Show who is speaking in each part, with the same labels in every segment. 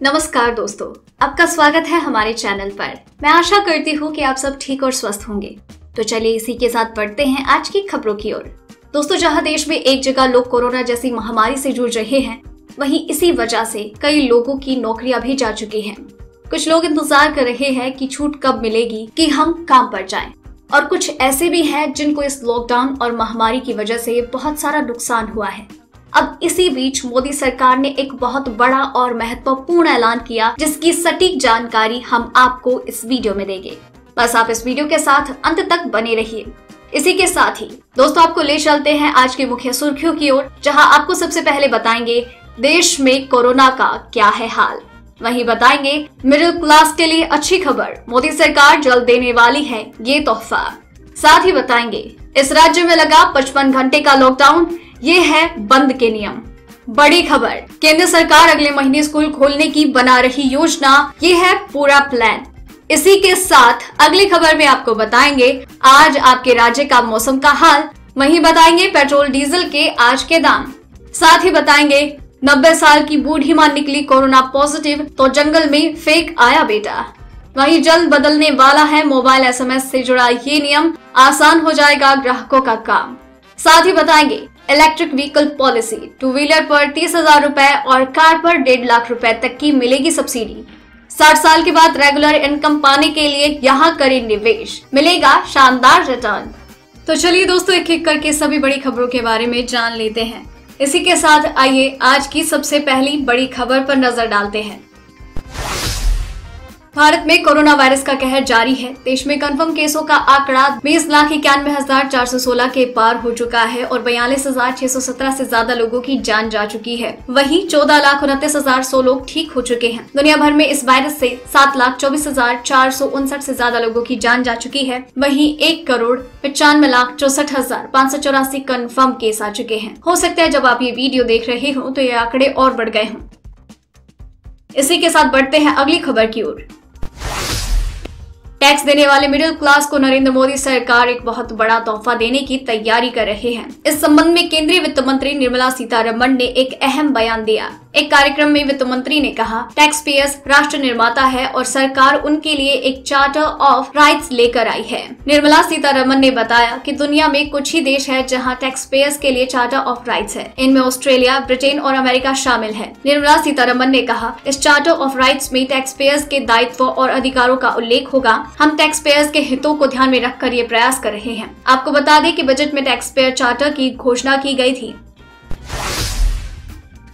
Speaker 1: नमस्कार दोस्तों, आपका स्वागत है हमारे चैनल पर। मैं आशा करती हूँ कि आप सब ठीक और स्वस्थ होंगे। तो चलिए इसी के साथ बढ़ते हैं आज की खबरों की ओर। दोस्तों, जहां देश में एक जगह लोग कोरोना जैसी महामारी से जूझ रहे हैं, वहीं इसी वजह से कई लोगों की नौकरियां भी जा चुकी हैं। कुछ लोग इंतजार कर रहे हैं कि छूट कब मिलेगी कि हम काम पर जाएं, और कुछ ऐसे भी हैं जिनको इस लॉकडाउन और महामारी की वजह से बहुत सारा नुकसान हुआ है। अब इसी बीच मोदी सरकार ने एक बहुत बड़ा और महत्वपूर्ण ऐलान किया, जिसकी सटीक जानकारी हम आपको इस वीडियो में देंगे। बस आप इस वीडियो के साथ अंत तक बने रहिए। इसी के साथ ही दोस्तों, आपको ले चलते हैं आज की मुख्य सुर्खियों की ओर, जहां आपको सबसे पहले बताएंगे देश में कोरोना का क्या है हाल। वहीं बताएंगे मिडिल क्लास के लिए अच्छी खबर, मोदी सरकार जल्द देने वाली है ये तोहफा। साथ ही बताएंगे इस राज्य में लगा 55 घंटे का लॉकडाउन, ये है बंद के नियम। बड़ी खबर, केंद्र सरकार अगले महीने स्कूल खोलने की बना रही योजना, ये है पूरा प्लान। इसी के साथ अगली खबर में आपको बताएंगे आज आपके राज्य का मौसम का हाल। वहीं बताएंगे पेट्रोल डीजल के आज के दाम। साथ ही बताएंगे 90 साल की बूढ़ी मां निकली कोरोना पॉजिटिव, तो जंगल में फेक आया बेटा। वहीं जल्द बदलने वाला है मोबाइल SMS से जुड़ा ये नियम, आसान हो जाएगा ग्राहकों का काम। साथ ही बताएंगे इलेक्ट्रिक व्हीकल पॉलिसी, 2 व्हीलर पर 30,000 रुपए और कार पर 1.5 लाख रुपए तक की मिलेगी सब्सिडी। 60 साल के बाद रेगुलर इनकम पाने के लिए यहाँ करें निवेश, मिलेगा शानदार रिटर्न। तो चलिए दोस्तों, एक एक करके सभी बड़ी खबरों के बारे में जान लेते हैं। इसी के साथ आइए आज की सबसे पहली बड़ी खबर पर नजर डालते हैं। भारत में कोरोना वायरस का कहर जारी है। देश में कंफर्म केसों का आंकड़ा 20,91,416 के पार हो चुका है और 42,617 से ज्यादा लोगों की जान जा चुकी है। वहीं 14,29,100 लोग ठीक हो चुके हैं। दुनिया भर में इस वायरस से 7,24,459 से ज्यादा लोगों की जान जा चुकी है। वहीं 1,95,64,584 कंफर्म केस आ चुके हैं। हो सकता है जब आप ये वीडियो देख रहे हो तो ये आंकड़े और बढ़ गए हों। इसी के साथ बढ़ते हैं अगली खबर की ओर। टैक्स देने वाले मिडिल क्लास को नरेंद्र मोदी सरकार एक बहुत बड़ा तोहफा देने की तैयारी कर रहे हैं। इस संबंध में केंद्रीय वित्त मंत्री निर्मला सीतारमण ने एक अहम बयान दिया। एक कार्यक्रम में वित्त मंत्री ने कहा, टैक्स पेयर्स राष्ट्र निर्माता है और सरकार उनके लिए एक चार्टर ऑफ राइट्स लेकर आई है। निर्मला सीतारमण ने बताया कि दुनिया में कुछ ही देश है जहां टैक्स पेयर्स के लिए चार्टर ऑफ राइट्स है। इनमें ऑस्ट्रेलिया, ब्रिटेन और अमेरिका शामिल है। निर्मला सीतारमण ने कहा, इस चार्टर ऑफ राइट्स में टैक्स पेयर्स के दायित्व और अधिकारों का उल्लेख होगा। हम टैक्स पेयर्स के हितों को ध्यान में रखकर ये प्रयास कर रहे हैं। आपको बता दें कि बजट में टैक्स पेयर चार्टर की घोषणा की गई थी।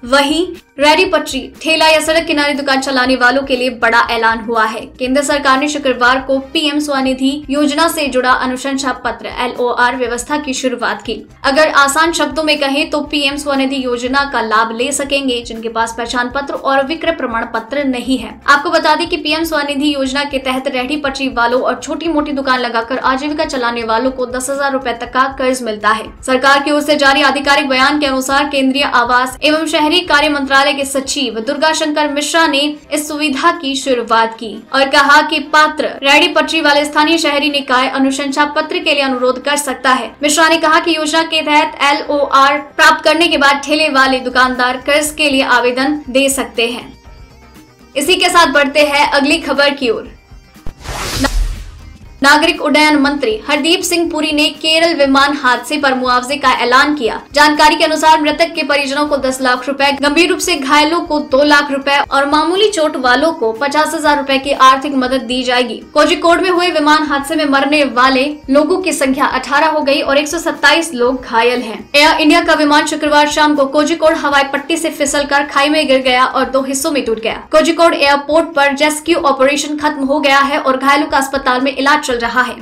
Speaker 1: वहीं रेडी पटरी, ठेला या सड़क किनारे दुकान चलाने वालों के लिए बड़ा ऐलान हुआ है। केंद्र सरकार ने शुक्रवार को PM स्वनिधि योजना से जुड़ा अनुशंसा पत्र LOR व्यवस्था की शुरुआत की। अगर आसान शब्दों में कहें तो PM स्वनिधि योजना का लाभ ले सकेंगे जिनके पास पहचान पत्र और विक्रय प्रमाण पत्र नहीं है। आपको बता दें कि PM स्वनिधि योजना के तहत रेडी पटरी वालों और छोटी मोटी दुकान लगाकर आजीविका चलाने वालों को 10,000 रुपए तक का कर्ज मिलता है। सरकार की ओर से जारी आधिकारिक बयान के अनुसार केंद्रीय आवास एवं शहरी कार्य मंत्रालय के सचिव दुर्गा शंकर मिश्रा ने इस सुविधा की शुरुआत की और कहा कि पात्र रेडी पटरी वाले स्थानीय शहरी निकाय अनुशंसा पत्र के लिए अनुरोध कर सकता है। मिश्रा ने कहा कि योजना के तहत LOR प्राप्त करने के बाद ठेले वाले दुकानदार कर्ज के लिए आवेदन दे सकते हैं। इसी के साथ बढ़ते हैं अगली खबर की ओर। नागरिक उड्डयन मंत्री हरदीप सिंह पुरी ने केरल विमान हादसे पर मुआवजे का ऐलान किया। जानकारी के अनुसार मृतक के परिजनों को 10 लाख रुपए, गंभीर रूप से घायलों को 2 लाख रुपए और मामूली चोट वालों को 50,000 रुपए की आर्थिक मदद दी जाएगी। कोझिकोड में हुए विमान हादसे में मरने वाले लोगों की संख्या 18 हो गई और 127 लोग घायल हैं। एयर इंडिया का विमान शुक्रवार शाम को कोझिकोड हवाई पट्टी से फिसलकर खाई में गिर गया और 2 हिस्सों में टूट गया। कोझिकोड एयरपोर्ट पर रेस्क्यू ऑपरेशन खत्म हो गया है और घायलों का अस्पताल में इलाज चल रहा है।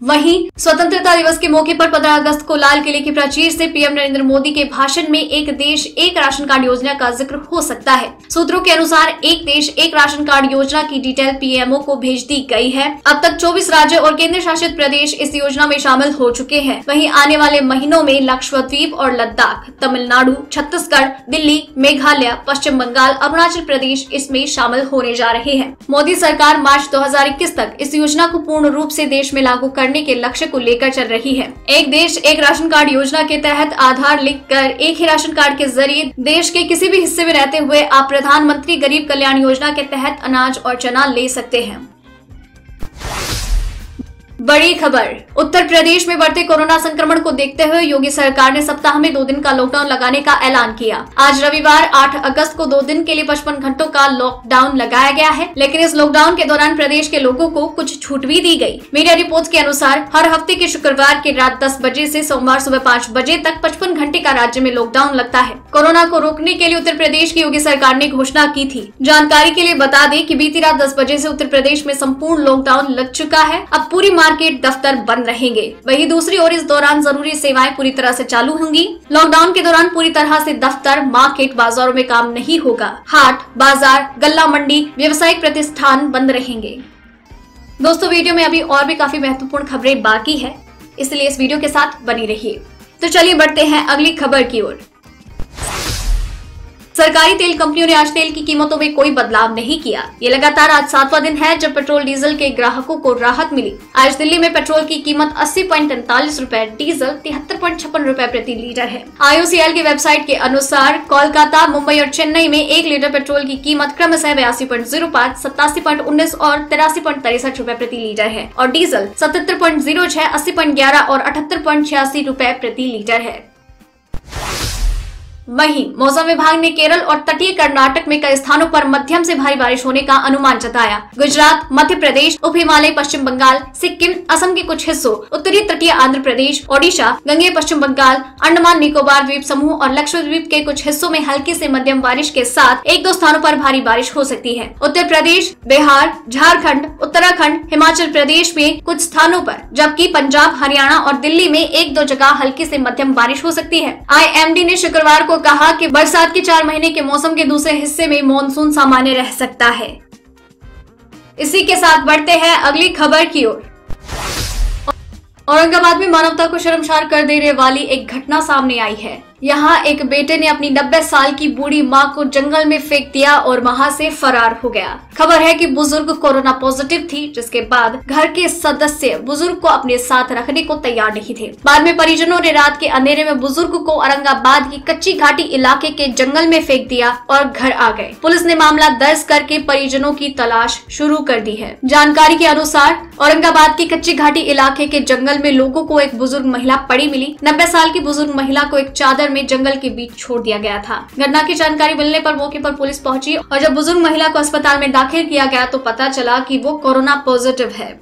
Speaker 1: वहीं स्वतंत्रता दिवस के मौके पर 15 अगस्त को लाल किले की प्राचीर से PM नरेंद्र मोदी के भाषण में एक देश एक राशन कार्ड योजना का जिक्र हो सकता है। सूत्रों के अनुसार एक देश एक राशन कार्ड योजना की डिटेल PMO को भेज दी गई है। अब तक 24 राज्य और केंद्र शासित प्रदेश इस योजना में शामिल हो चुके हैं। वहीं आने वाले महीनों में लक्षद्वीप और लद्दाख, तमिलनाडु, छत्तीसगढ़, दिल्ली, मेघालय, पश्चिम बंगाल, अरुणाचल प्रदेश इसमें शामिल होने जा रहे हैं। मोदी सरकार मार्च 2021 तक इस योजना को पूर्ण रूप से देश में लागू कर करने के लक्ष्य को लेकर चल रही है। एक देश एक राशन कार्ड योजना के तहत आधार लिंक कर एक ही राशन कार्ड के जरिए देश के किसी भी हिस्से में रहते हुए आप प्रधानमंत्री गरीब कल्याण योजना के तहत अनाज और चना ले सकते हैं। बड़ी खबर, उत्तर प्रदेश में बढ़ते कोरोना संक्रमण को देखते हुए योगी सरकार ने सप्ताह में 2 दिन का लॉकडाउन लगाने का ऐलान किया। आज रविवार 8 अगस्त को 2 दिन के लिए 55 घंटों का लॉकडाउन लगाया गया है, लेकिन इस लॉकडाउन के दौरान प्रदेश के लोगों को कुछ छूट भी दी गई। मीडिया रिपोर्ट्स के अनुसार हर हफ्ते के शुक्रवार की रात 10 बजे से सोमवार सुबह 5 बजे तक 55 घंटे का राज्य में लॉकडाउन लगता है। कोरोना को रोकने के लिए उत्तर प्रदेश की योगी सरकार ने घोषणा की थी। जानकारी के लिए बता दें कि बीती रात 10 बजे से उत्तर प्रदेश में संपूर्ण लॉकडाउन लग चुका है। अब पूरी मार्केट, दफ्तर बंद रहेंगे। वहीं दूसरी ओर इस दौरान जरूरी सेवाएं पूरी तरह से चालू होंगी। लॉकडाउन के दौरान पूरी तरह से दफ्तर, मार्केट, बाजारों में काम नहीं होगा। हाट, बाजार, गल्ला मंडी, व्यावसायिक प्रतिष्ठान बंद रहेंगे। दोस्तों, वीडियो में अभी और भी काफी महत्वपूर्ण खबरें बाकी है, इसलिए इस वीडियो के साथ बनी रहिए। तो चलिए बढ़ते हैं अगली खबर की ओर। सरकारी तेल कंपनियों ने आज तेल की कीमतों में कोई बदलाव नहीं किया। ये लगातार आज 7वां दिन है जब पेट्रोल डीजल के ग्राहकों को राहत मिली। आज दिल्ली में पेट्रोल की कीमत 80.43 रुपए, डीजल 73.56 रुपए प्रति लीटर है। IOCL की वेबसाइट के अनुसार कोलकाता, मुंबई और चेन्नई में 1 लीटर पेट्रोल की कीमत क्रमशः 82.05, 87.19 और 83.63 रुपए प्रति लीटर है और डीजल 77.06, 80.11 और 78.86 रुपए प्रति लीटर है। वहीं मौसम विभाग ने केरल और तटीय कर्नाटक में कई स्थानों पर मध्यम से भारी बारिश होने का अनुमान जताया। गुजरात, मध्य प्रदेश, उप हिमालय, पश्चिम बंगाल, सिक्किम, असम के कुछ हिस्सों, उत्तरी तटीय आंध्र प्रदेश, ओडिशा, गंगे पश्चिम बंगाल, अंडमान निकोबार द्वीप समूह और लक्षद्वीप के कुछ हिस्सों में हल्की से मध्यम बारिश के साथ 1-2 स्थानों पर भारी बारिश हो सकती है। उत्तर प्रदेश, बिहार, झारखंड, उत्तराखंड, हिमाचल प्रदेश में कुछ स्थानों पर, जबकि पंजाब, हरियाणा और दिल्ली में 1-2 जगह हल्की से मध्यम बारिश हो सकती है। IMD ने शुक्रवार को कहा कि बरसात के 4 महीने के मौसम के दूसरे हिस्से में मॉनसून सामान्य रह सकता है। इसी के साथ बढ़ते हैं अगली खबर की ओर। औरंगाबाद में मानवता को शर्मसार कर देने वाली एक घटना सामने आई है। यहाँ एक बेटे ने अपनी 90 साल की बूढ़ी मां को जंगल में फेंक दिया और वहां से फरार हो गया। खबर है कि बुजुर्ग कोरोना पॉजिटिव थी, जिसके बाद घर के सदस्य बुजुर्ग को अपने साथ रखने को तैयार नहीं थे। बाद में परिजनों ने रात के अंधेरे में बुजुर्ग को औरंगाबाद की कच्ची घाटी इलाके के जंगल में फेंक दिया और घर आ गए। पुलिस ने मामला दर्ज करके परिजनों की तलाश शुरू कर दी है। जानकारी के अनुसार औरंगाबाद की कच्ची घाटी इलाके के जंगल में लोगों को एक बुजुर्ग महिला पड़ी मिली। 90 साल की बुजुर्ग महिला को एक चादर में जंगल के बीच छोड़ दिया गया था। घटना की जानकारी मिलने पर मौके पर पुलिस पहुंची और जब बुजुर्ग महिला को अस्पताल में दाखिल किया गया तो पता चला कि वो कोरोना पॉजिटिव है।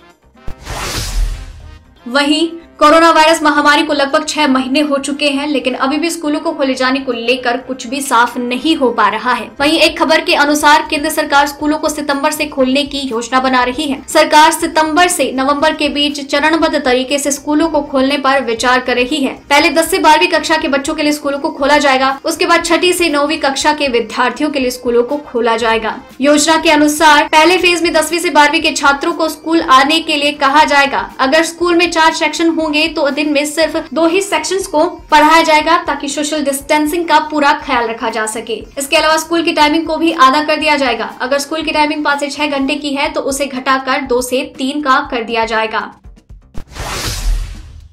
Speaker 1: वहीं कोरोना वायरस महामारी को लगभग 6 महीने हो चुके हैं, लेकिन अभी भी स्कूलों को खोले जाने को लेकर कुछ भी साफ नहीं हो पा रहा है। वहीं एक खबर के अनुसार केंद्र सरकार स्कूलों को सितंबर से खोलने की योजना बना रही है। सरकार सितंबर से नवंबर के बीच चरणबद्ध तरीके से स्कूलों को खोलने पर विचार कर रही है। पहले 10 से 12वीं कक्षा के बच्चों के लिए स्कूलों को खोला जाएगा, उसके बाद 6ठी से 9वीं कक्षा के विद्यार्थियों के लिए स्कूलों को खोला जाएगा। योजना के अनुसार पहले फेज में 10वीं से 12वीं के छात्रों को स्कूल आने के लिए कहा जाएगा। अगर स्कूल में 4 सेक्शन होंगे तो दिन में सिर्फ 2 ही सेक्शंस को पढ़ाया जाएगा ताकि सोशल डिस्टेंसिंग का पूरा ख्याल रखा जा सके। इसके अलावा स्कूल की टाइमिंग को भी आधा कर दिया जाएगा। अगर स्कूल की टाइमिंग 5 से 6 घंटे की है तो उसे घटाकर 2 से 3 का कर दिया जाएगा।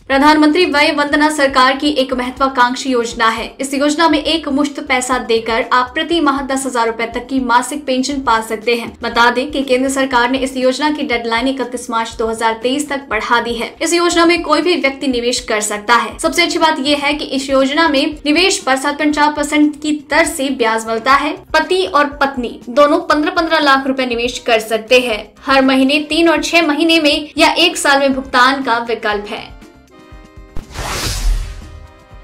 Speaker 1: प्रधानमंत्री वय वंदना सरकार की एक महत्वाकांक्षी योजना है। इस योजना में एक मुश्त पैसा देकर आप प्रति माह 10,000 रूपए तक की मासिक पेंशन पा सकते हैं। बता दें कि केंद्र सरकार ने इस योजना की डेडलाइन 31 मार्च 2023 तक बढ़ा दी है। इस योजना में कोई भी व्यक्ति निवेश कर सकता है। सबसे अच्छी बात यह है कि इस योजना में निवेश पर 7.4% की दर से ब्याज मिलता है। पति और पत्नी दोनों 15-15 लाख रुपए निवेश कर सकते हैं। हर महीने 3 और 6 महीने में या 1 साल में भुगतान का विकल्प है।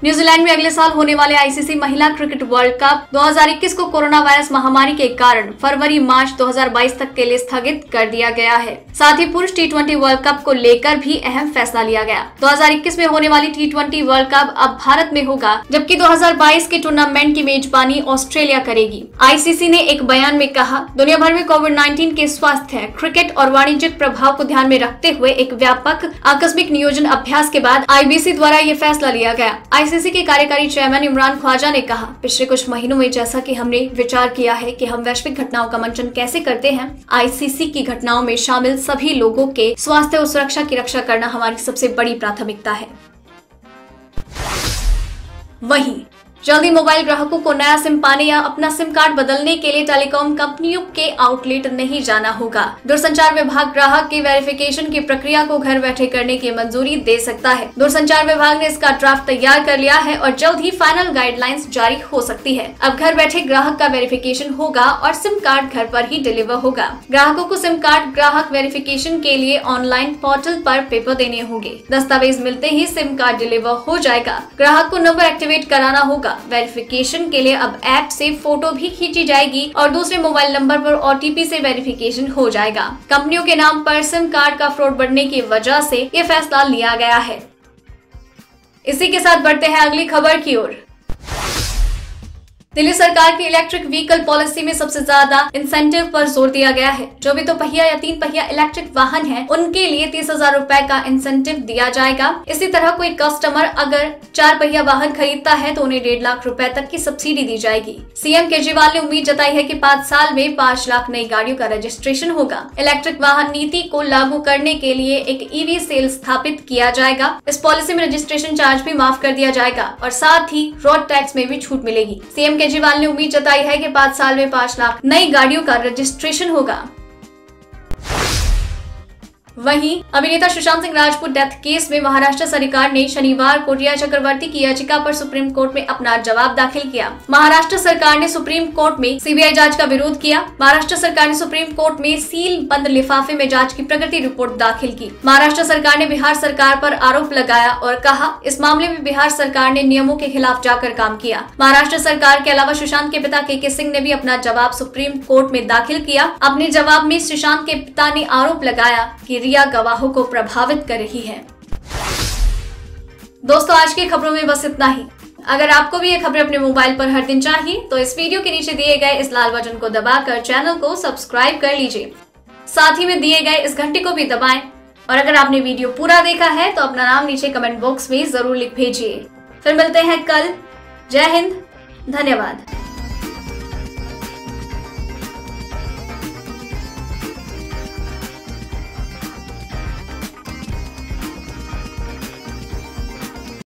Speaker 1: न्यूजीलैंड में अगले साल होने वाले ICC महिला क्रिकेट वर्ल्ड कप 2021 को कोरोना वायरस महामारी के कारण फरवरी-मार्च 2022 तक के लिए स्थगित कर दिया गया है। साथ ही पुरुष T20 वर्ल्ड कप को लेकर भी अहम फैसला लिया गया। 2021 में होने वाली T20 वर्ल्ड कप अब भारत में होगा, जबकि 2022 के टूर्नामेंट की मेजबानी ऑस्ट्रेलिया करेगी। ICC ने एक बयान में कहा, दुनिया भर में कोविड-19 के स्वास्थ्य, क्रिकेट और वाणिज्यिक प्रभाव को ध्यान में रखते हुए एक व्यापक आकस्मिक नियोजन अभ्यास के बाद IBC द्वारा ये फैसला लिया गया। आईसीसी के कार्यकारी चेयरमैन इमरान ख्वाजा ने कहा, पिछले कुछ महीनों में जैसा कि हमने विचार किया है कि हम वैश्विक घटनाओं का मंचन कैसे करते हैं, आईसीसी की घटनाओं में शामिल सभी लोगों के स्वास्थ्य और सुरक्षा की रक्षा करना हमारी सबसे बड़ी प्राथमिकता है। वहीं जल्दी मोबाइल ग्राहकों को नया सिम पाने या अपना सिम कार्ड बदलने के लिए टेलीकॉम कंपनियों के आउटलेट नहीं जाना होगा। दूरसंचार विभाग ग्राहक की वेरिफिकेशन की प्रक्रिया को घर बैठे करने की मंजूरी दे सकता है। दूरसंचार विभाग ने इसका ड्राफ्ट तैयार कर लिया है और जल्द ही फाइनल गाइडलाइंस जारी हो सकती है। अब घर बैठे ग्राहक का वेरिफिकेशन होगा और सिम कार्ड घर पर ही डिलीवर होगा। ग्राहकों को सिम कार्ड ग्राहक वेरिफिकेशन के लिए ऑनलाइन पोर्टल पर पेपर देने होंगे। दस्तावेज मिलते ही सिम कार्ड डिलीवर हो जाएगा। ग्राहक को नंबर एक्टिवेट कराना होगा। वेरिफिकेशन के लिए अब ऐप से फोटो भी खींची जाएगी और दूसरे मोबाइल नंबर पर ओटीपी से वेरिफिकेशन हो जाएगा। कंपनियों के नाम पर सिम कार्ड का फ्रॉड बढ़ने की वजह से ये फैसला लिया गया है। इसी के साथ बढ़ते हैं अगली खबर की ओर। दिल्ली सरकार की इलेक्ट्रिक व्हीकल पॉलिसी में सबसे ज्यादा इंसेंटिव पर जोर दिया गया है। जो भी 2 पहिया या 3 पहिया इलेक्ट्रिक वाहन है, उनके लिए 30,000 रुपए का इंसेंटिव दिया जाएगा। इसी तरह कोई कस्टमर अगर 4 पहिया वाहन खरीदता है तो उन्हें 1.5 लाख रुपए तक की सब्सिडी दी जाएगी। सीएम केजरीवाल ने उम्मीद जताई है कि 5 साल में 5 लाख नई गाड़ियों का रजिस्ट्रेशन होगा। इलेक्ट्रिक वाहन नीति को लागू करने के लिए एक ईवी सेल स्थापित किया जाएगा। इस पॉलिसी में रजिस्ट्रेशन चार्ज भी माफ कर दिया जाएगा और साथ ही रोड टैक्स में भी छूट मिलेगी। सीएम केजरीवाल ने उम्मीद जताई है कि 5 साल में 5 लाख नई गाड़ियों का रजिस्ट्रेशन होगा। वहीं अभिनेता सुशांत सिंह राजपूत डेथ केस में महाराष्ट्र सरकार ने शनिवार को रिया चक्रवर्ती की याचिका पर सुप्रीम कोर्ट में अपना जवाब दाखिल किया। महाराष्ट्र सरकार ने सुप्रीम कोर्ट में सीबीआई जांच का विरोध किया। महाराष्ट्र सरकार ने सुप्रीम कोर्ट में सील बंद लिफाफे में जांच की प्रगति रिपोर्ट दाखिल की। महाराष्ट्र सरकार ने बिहार सरकार पर आरोप लगाया और कहा, इस मामले में बिहार सरकार ने नियमों के खिलाफ जाकर काम किया। महाराष्ट्र सरकार के अलावा सुशांत के पिता के सिंह ने भी अपना जवाब सुप्रीम कोर्ट में दाखिल किया। अपने जवाब में सुशांत के पिता ने आरोप लगाया कि रिया गवाहों को प्रभावित कर रही है। दोस्तों, आज की खबरों में बस इतना ही। अगर आपको भी ये खबरें अपने मोबाइल पर हर दिन चाहिए तो इस वीडियो के नीचे दिए गए इस लाल बटन को दबाकर चैनल को सब्सक्राइब कर लीजिए। साथ ही में दिए गए इस घंटी को भी दबाएं और अगर आपने वीडियो पूरा देखा है तो अपना नाम नीचे कमेंट बॉक्स में जरूर लिख भेजिए। फिर मिलते हैं कल। जय हिंद, धन्यवाद।